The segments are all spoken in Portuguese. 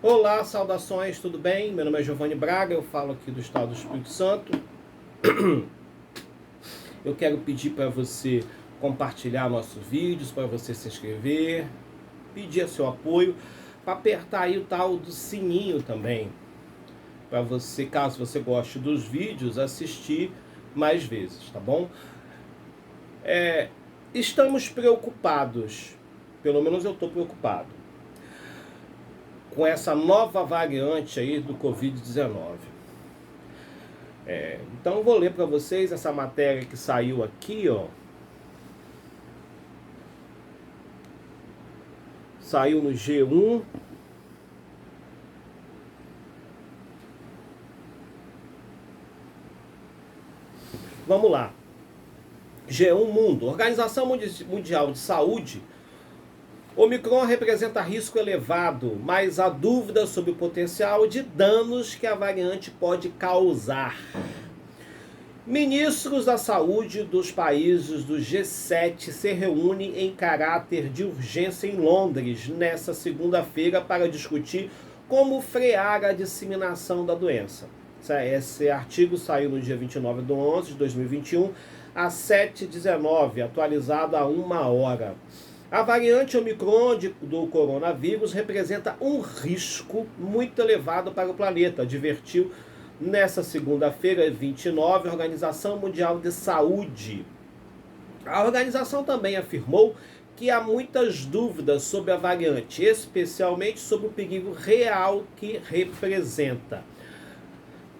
Olá, saudações, tudo bem? Meu nome é Giovanni Braga, eu falo aqui do estado do Espírito Santo. Eu quero pedir para você compartilhar nossos vídeos, para você se inscrever, pedir seu apoio, para apertar aí o tal do sininho também, para você, caso você goste dos vídeos, assistir mais vezes, tá bom? Estamos preocupados, pelo menos eu estou preocupado, com essa nova variante aí do Covid-19. Então eu vou ler para vocês essa matéria que saiu aqui, ó. Saiu no G1. Vamos lá. G1 Mundo. Organização Mundial de Saúde. Omicron representa risco elevado, mas há dúvidas sobre o potencial de danos que a variante pode causar. Ministros da saúde dos países do G7 se reúnem em caráter de urgência em Londres nesta segunda-feira para discutir como frear a disseminação da doença. Esse artigo saiu no dia 29/11/2021, às 7h19, atualizado há 1 hora. A variante Omicron do coronavírus representa um risco muito elevado para o planeta, advertiu nesta segunda-feira, 29, a Organização Mundial de Saúde. A organização também afirmou que há muitas dúvidas sobre a variante, especialmente sobre o perigo real que representa.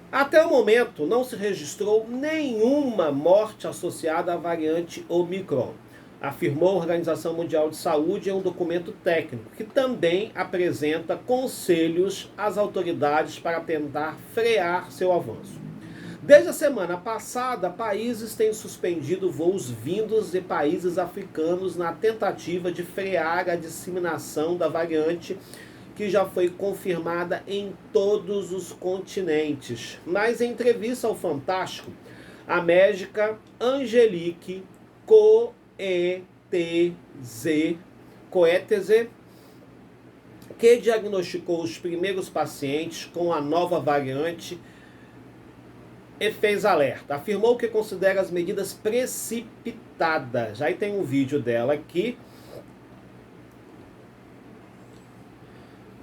Até o momento, não se registrou nenhuma morte associada à variante Omicron, afirmou a Organização Mundial de Saúde em um documento técnico, que também apresenta conselhos às autoridades para tentar frear seu avanço. Desde a semana passada, países têm suspendido voos vindos de países africanos na tentativa de frear a disseminação da variante, que já foi confirmada em todos os continentes. Mas em entrevista ao Fantástico, a médica Angelique Coetze, que diagnosticou os primeiros pacientes com a nova variante e fez alerta. Afirmou que considera as medidas precipitadas. Aí tem um vídeo dela aqui,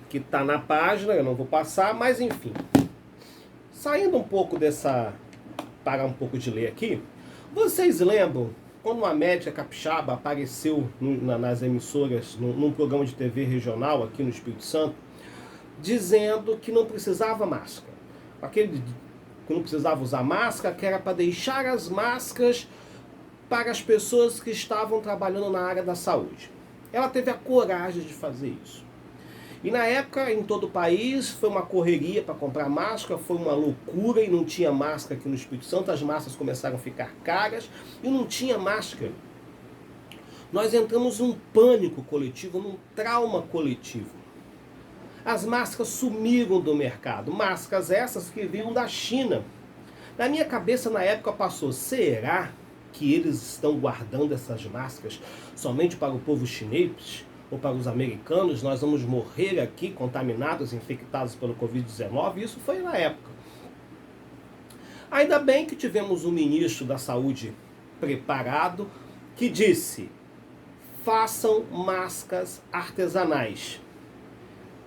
que está na página, eu não vou passar, mas enfim. Saindo um pouco parar um pouco de ler aqui, vocês lembram quando uma médica capixaba apareceu nas emissoras, num programa de TV regional aqui no Espírito Santo, dizendo que não precisava máscara. Que não precisava usar máscara, que era para deixar as máscaras para as pessoas que estavam trabalhando na área da saúde. Ela teve a coragem de fazer isso. E na época, em todo o país, foi uma correria para comprar máscara, foi uma loucura e não tinha máscara aqui no Espírito Santo, as máscaras começaram a ficar caras e não tinha máscara. Nós entramos num pânico coletivo, num trauma coletivo. As máscaras sumiram do mercado, máscaras essas que vinham da China. Na minha cabeça, na época, passou, será que eles estão guardando essas máscaras somente para o povo chinês? Ou para os americanos, nós vamos morrer aqui contaminados, infectados pelo Covid-19, isso foi na época. Ainda bem que tivemos um ministro da saúde preparado que disse, façam máscaras artesanais.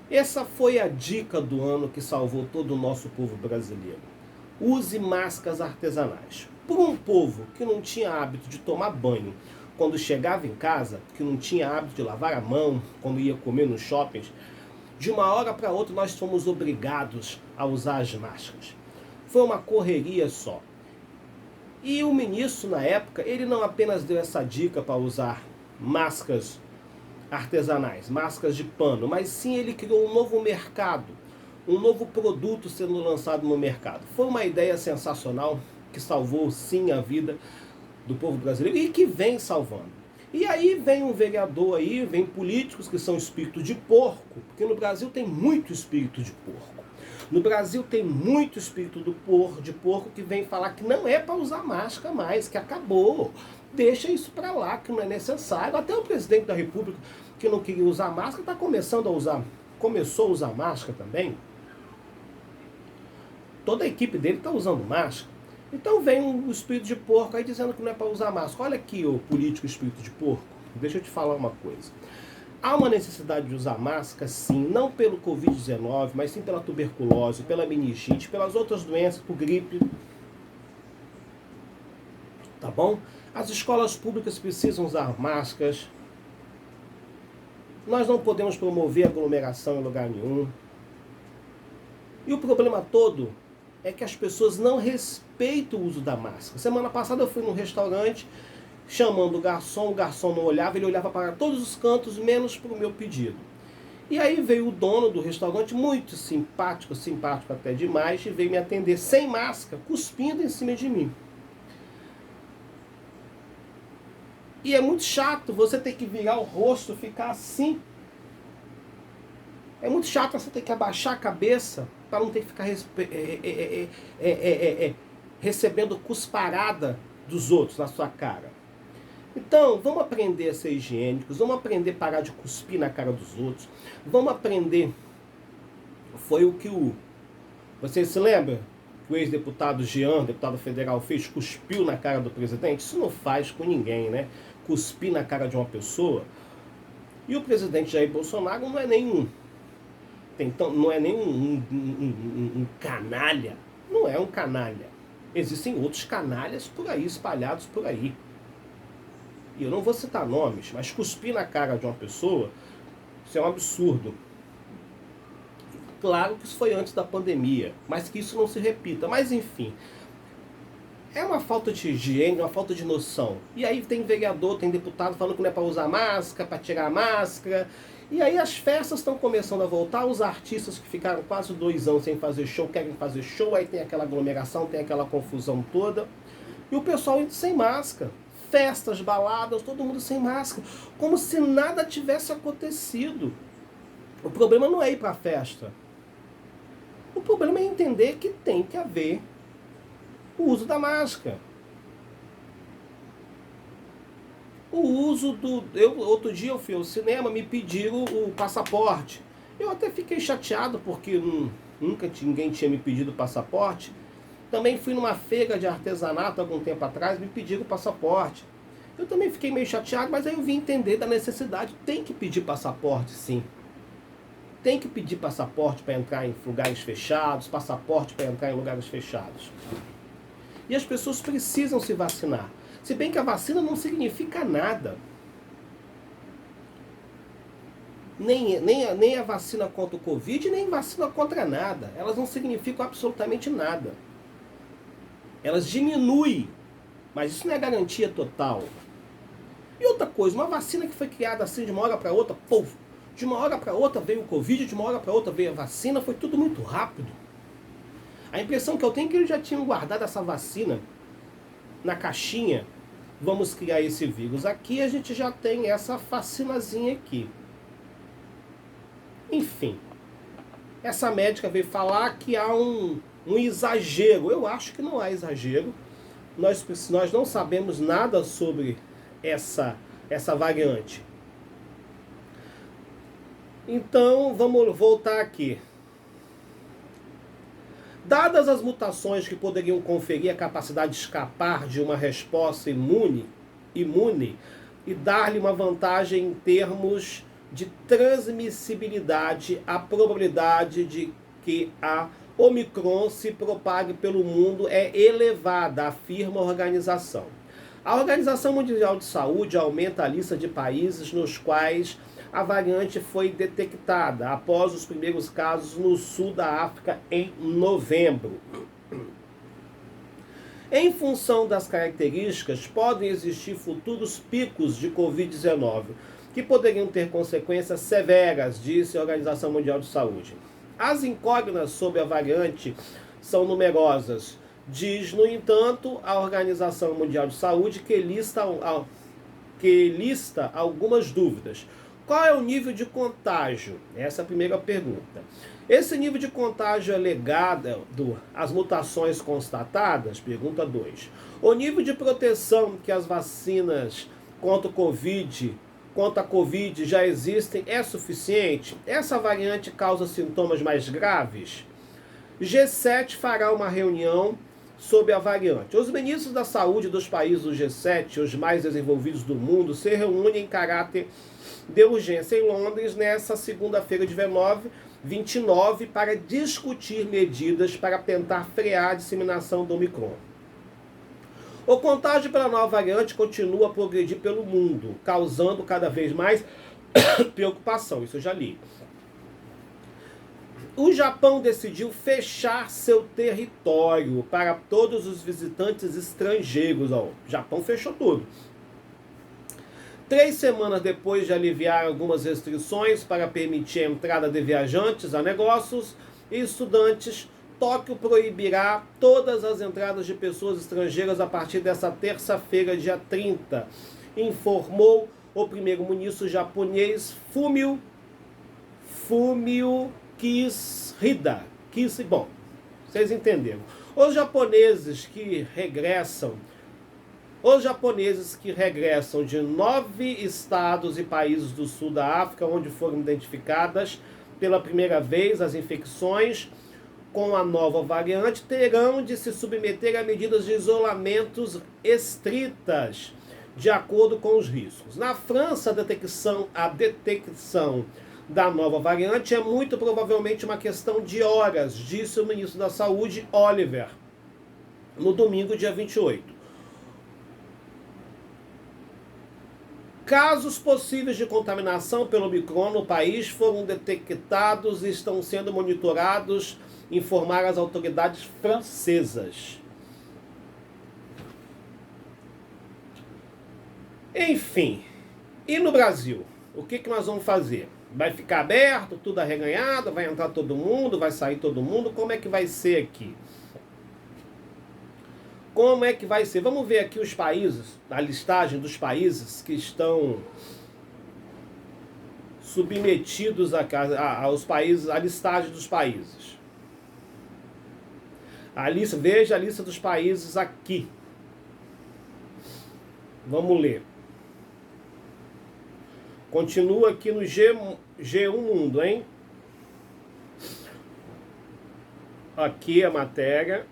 Essa foi a dica do ano que salvou todo o nosso povo brasileiro. Use máscaras artesanais. Por um povo que não tinha hábito de tomar banho, quando chegava em casa, que não tinha hábito de lavar a mão, quando ia comer nos shoppings, de uma hora para outra nós fomos obrigados a usar as máscaras. Foi uma correria só. E o ministro, na época, ele não apenas deu essa dica para usar máscaras artesanais, máscaras de pano, mas sim ele criou um novo mercado, um novo produto sendo lançado no mercado. Foi uma ideia sensacional que salvou sim a vida do povo brasileiro e que vem salvando. E aí vem um vereador aí, vem políticos que são espírito de porco, porque no Brasil tem muito espírito de porco. No Brasil tem muito espírito de porco que vem falar que não é para usar máscara mais, que acabou. Deixa isso para lá, que não é necessário. Até o presidente da República, que não queria usar máscara, está começando a usar começou a usar máscara também, toda a equipe dele está usando máscara. Então vem um espírito de porco aí dizendo que não é para usar máscara. Olha aqui, o político espírito de porco, deixa eu te falar uma coisa. Há uma necessidade de usar máscara, sim, não pelo Covid-19, mas sim pela tuberculose, pela meningite, pelas outras doenças, por gripe. Tá bom? As escolas públicas precisam usar máscaras. Nós não podemos promover aglomeração em lugar nenhum. E o problema todo é que as pessoas não respeitam o uso da máscara. Semana passada eu fui num restaurante chamando o garçom não olhava, ele olhava para todos os cantos, menos para o meu pedido. E aí veio o dono do restaurante, muito simpático até demais, e veio me atender sem máscara, cuspindo em cima de mim. E é muito chato você ter que virar o rosto, ficar assim. É muito chato você ter que abaixar a cabeça para não ter que ficar recebendo cusparada dos outros na sua cara. Então, vamos aprender a ser higiênicos, vamos aprender a parar de cuspir na cara dos outros, vamos aprender. Foi o que Você se lembra que o ex-deputado Jean, deputado federal, fez? Cuspiu na cara do presidente? Isso não faz com ninguém, né? Cuspir na cara de uma pessoa. E o presidente Jair Bolsonaro não é nenhum... Então, não é nem um canalha. Não é um canalha. Existem outros canalhas por aí, espalhados por aí. E eu não vou citar nomes, mas cuspir na cara de uma pessoa, isso é um absurdo. Claro que isso foi antes da pandemia, mas que isso não se repita. Mas enfim, é uma falta de higiene, uma falta de noção. E aí tem vereador, tem deputado falando que não é para usar máscara, para tirar a máscara. E aí as festas estão começando a voltar, os artistas que ficaram quase 2 anos sem fazer show, querem fazer show, aí tem aquela aglomeração, tem aquela confusão toda. E o pessoal indo sem máscara. Festas, baladas, todo mundo sem máscara. Como se nada tivesse acontecido. O problema não é ir para a festa. O problema é entender que tem que haver o uso da máscara. O uso do... outro dia eu fui ao cinema, me pediram o passaporte. Eu até fiquei chateado porque nunca ninguém tinha me pedido o passaporte. Também fui numa feira de artesanato algum tempo atrás, me pediram o passaporte. Eu também fiquei meio chateado, mas aí eu vim entender da necessidade. Tem que pedir passaporte, sim. Tem que pedir passaporte para entrar em lugares fechados, passaporte para entrar em lugares fechados. E as pessoas precisam se vacinar. Se bem que a vacina não significa nada. Nem a vacina contra o Covid, nem vacina contra nada. Elas não significam absolutamente nada. Elas diminuem, mas isso não é garantia total. E outra coisa, uma vacina que foi criada assim de uma hora para outra, puf, de uma hora para outra veio o Covid, de uma hora para outra veio a vacina, foi tudo muito rápido. A impressão que eu tenho é que eles já tinham guardado essa vacina na caixinha. Vamos criar esse vírus aqui, a gente já tem essa vacinazinha aqui. Enfim, essa médica veio falar que há um exagero. Eu acho que não há exagero. Nós não sabemos nada sobre essa variante. Então, vamos voltar aqui. Dadas as mutações que poderiam conferir a capacidade de escapar de uma resposta imune e dar-lhe uma vantagem em termos de transmissibilidade, a probabilidade de que a Omicron se propague pelo mundo é elevada, afirma a organização. A Organização Mundial de Saúde aumenta a lista de países nos quais a variante foi detectada após os primeiros casos no sul da África em novembro. Em função das características, podem existir futuros picos de Covid-19, que poderiam ter consequências severas, disse a Organização Mundial de Saúde. As incógnitas sobre a variante são numerosas. Diz, no entanto, a Organização Mundial de Saúde que lista algumas dúvidas. Qual é o nível de contágio? Essa é a primeira pergunta. Esse nível de contágio é ligado às mutações constatadas? Pergunta 2. O nível de proteção que as vacinas contra o Covid contra a Covid já existem é suficiente? Essa variante causa sintomas mais graves? G7 fará uma reunião sobre a variante. Os ministros da saúde dos países do G7, os mais desenvolvidos do mundo, se reúnem em caráter de urgência em Londres nesta segunda-feira, de 29, para discutir medidas para tentar frear a disseminação do Omicron. O contágio pela nova variante continua a progredir pelo mundo, causando cada vez mais preocupação. Isso eu já li. O Japão decidiu fechar seu território para todos os visitantes estrangeiros. O Japão fechou tudo. 3 semanas depois de aliviar algumas restrições para permitir a entrada de viajantes a negócios e estudantes, Tóquio proibirá todas as entradas de pessoas estrangeiras a partir desta terça-feira, dia 30, informou o primeiro-ministro japonês Fumio Kishida. Bom, vocês entenderam. Os japoneses que regressam de 9 estados e países do sul da África, onde foram identificadas pela primeira vez as infecções com a nova variante, terão de se submeter a medidas de isolamentos estritas, de acordo com os riscos. Na França, a detecção da nova variante é muito provavelmente uma questão de horas, disse o ministro da Saúde, Oliver, no domingo, dia 28. Casos possíveis de contaminação pelo Omicron no país foram detectados e estão sendo monitorados, informaram as autoridades francesas. Enfim, e no Brasil? O que nós vamos fazer? Vai ficar aberto, tudo arreganhado, vai entrar todo mundo, vai sair todo mundo? Como é que vai ser aqui? Como é que vai ser? Vamos ver aqui os países, a listagem dos países que estão submetidos aos países, a listagem dos países. Veja a lista dos países aqui. Vamos ler. Continua aqui no G1 Mundo, hein? Aqui a matéria.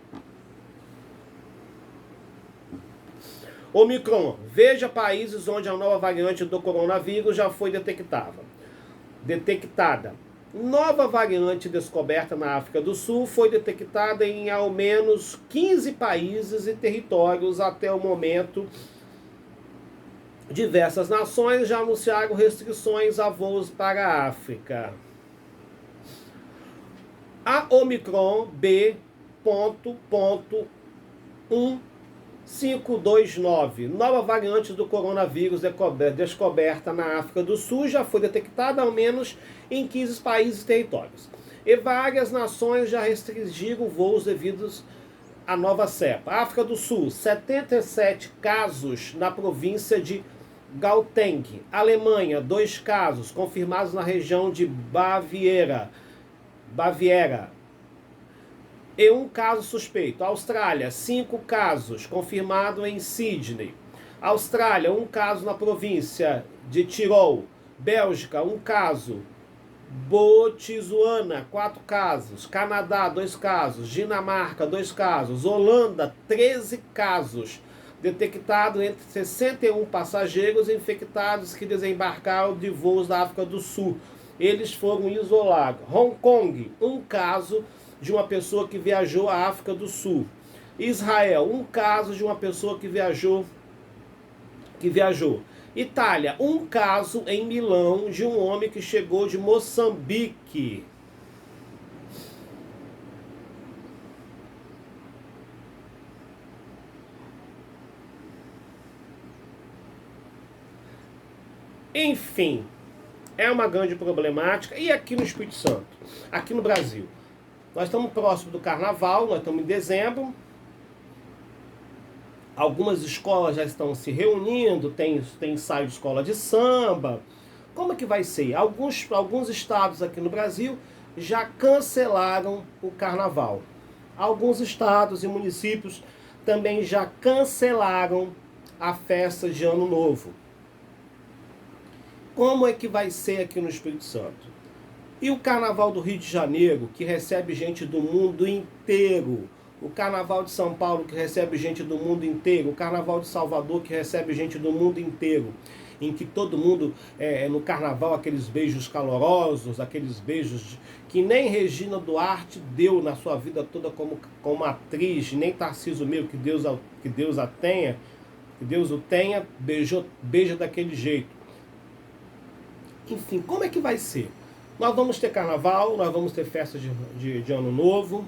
Omicron. Veja países onde a nova variante do coronavírus já foi detectada. Nova variante descoberta na África do Sul foi detectada em ao menos 15 países e territórios até o momento. Diversas nações já anunciaram restrições a voos para a África. A Omicron B.1.529, nova variante do coronavírus descoberta na África do Sul, já foi detectada ao menos em 15 países e territórios. E várias nações já restringiram voos devidos à nova cepa. África do Sul, 77 casos na província de Gauteng. Alemanha, 2 casos confirmados na região de Baviera. E 1 caso suspeito. Austrália, 5 casos confirmado em Sydney. Austrália, 1 caso na província de Tirol. Bélgica, 1 caso. Botsuana, 4 casos. Canadá, 2 casos. Dinamarca, 2 casos. Holanda, 13 casos. Detectado entre 61 passageiros infectados que desembarcaram de voos da África do Sul. Eles foram isolados. Hong Kong, 1 caso de uma pessoa que viajou à África do Sul. Israel, 1 caso de uma pessoa que viajou. Itália, 1 caso em Milão de um homem que chegou de Moçambique. Enfim, é uma grande problemática. E aqui no Espírito Santo, aqui no Brasil, nós estamos próximo do Carnaval, nós estamos em dezembro. Algumas escolas já estão se reunindo, tem ensaio de escola de samba. Como é que vai ser? Alguns estados aqui no Brasil já cancelaram o Carnaval. Alguns estados e municípios também já cancelaram a festa de Ano Novo. Como é que vai ser aqui no Espírito Santo? E o Carnaval do Rio de Janeiro, que recebe gente do mundo inteiro. O Carnaval de São Paulo, que recebe gente do mundo inteiro. O Carnaval de Salvador, que recebe gente do mundo inteiro. Em que todo mundo, no Carnaval, aqueles beijos calorosos, aqueles beijos que nem Regina Duarte deu na sua vida toda como atriz, nem Tarcísio Meiro, que Deus a tenha, que Deus o tenha, beija daquele jeito. Enfim, como é que vai ser? Nós vamos ter carnaval, nós vamos ter festa de ano novo.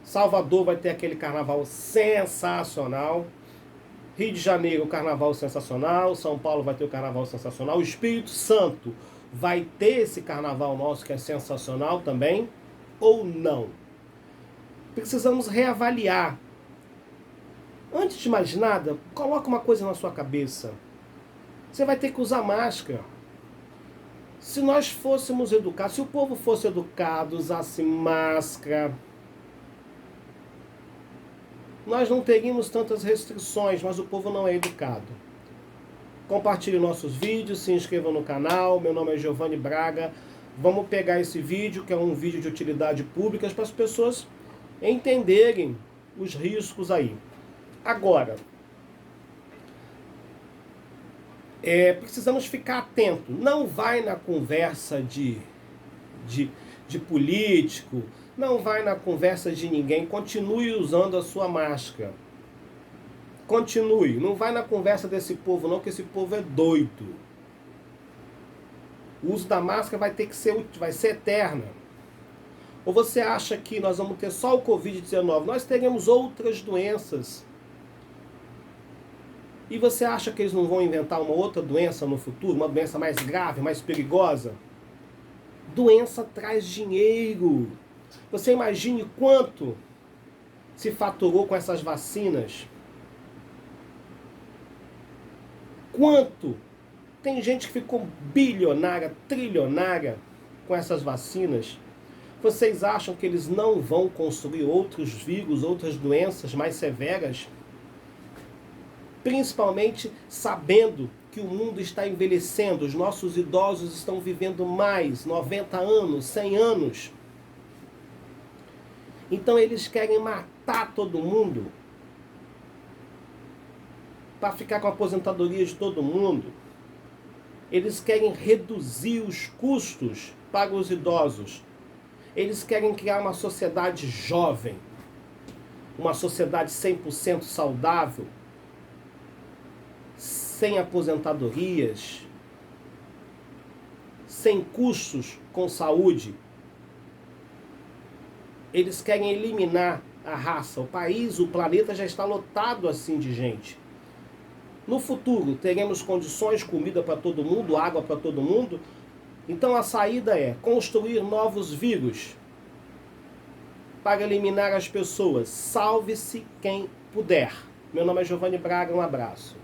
Salvador vai ter aquele carnaval sensacional. Rio de Janeiro, o carnaval sensacional. São Paulo vai ter o carnaval sensacional. O Espírito Santo vai ter esse carnaval nosso que é sensacional também, ou não? Precisamos reavaliar. Antes de mais nada, coloca uma coisa na sua cabeça. Você vai ter que usar máscara. Se nós fôssemos educados, se o povo fosse educado, usasse máscara, nós não teríamos tantas restrições, mas o povo não é educado. Compartilhe nossos vídeos, se inscreva no canal. Meu nome é Giovanni Braga. Vamos pegar esse vídeo, que é um vídeo de utilidade pública, para as pessoas entenderem os riscos aí. Agora, precisamos ficar atento. Não vai na conversa de político, não vai na conversa de ninguém. Continue usando a sua máscara. Continue. Não vai na conversa desse povo não, que esse povo é doido. O uso da máscara vai ser eterna. Ou você acha que nós vamos ter só o Covid-19? Nós teremos outras doenças. E você acha que eles não vão inventar uma outra doença no futuro? Uma doença mais grave, mais perigosa? Doença traz dinheiro. Você imagine quanto se faturou com essas vacinas? Quanto? Tem gente que ficou bilionária, trilionária com essas vacinas. Vocês acham que eles não vão construir outros vírus, outras doenças mais severas? Principalmente sabendo que o mundo está envelhecendo, os nossos idosos estão vivendo mais, 90 anos, 100 anos. Então eles querem matar todo mundo para ficar com a aposentadoria de todo mundo. Eles querem reduzir os custos para os idosos. Eles querem criar uma sociedade jovem, uma sociedade 100% saudável, sem aposentadorias, sem custos com saúde. Eles querem eliminar a raça. O país, o planeta já está lotado assim de gente. No futuro, teremos condições, comida para todo mundo, água para todo mundo. Então a saída é construir novos vírus para eliminar as pessoas. Salve-se quem puder. Meu nome é Giovanni Braga, um abraço.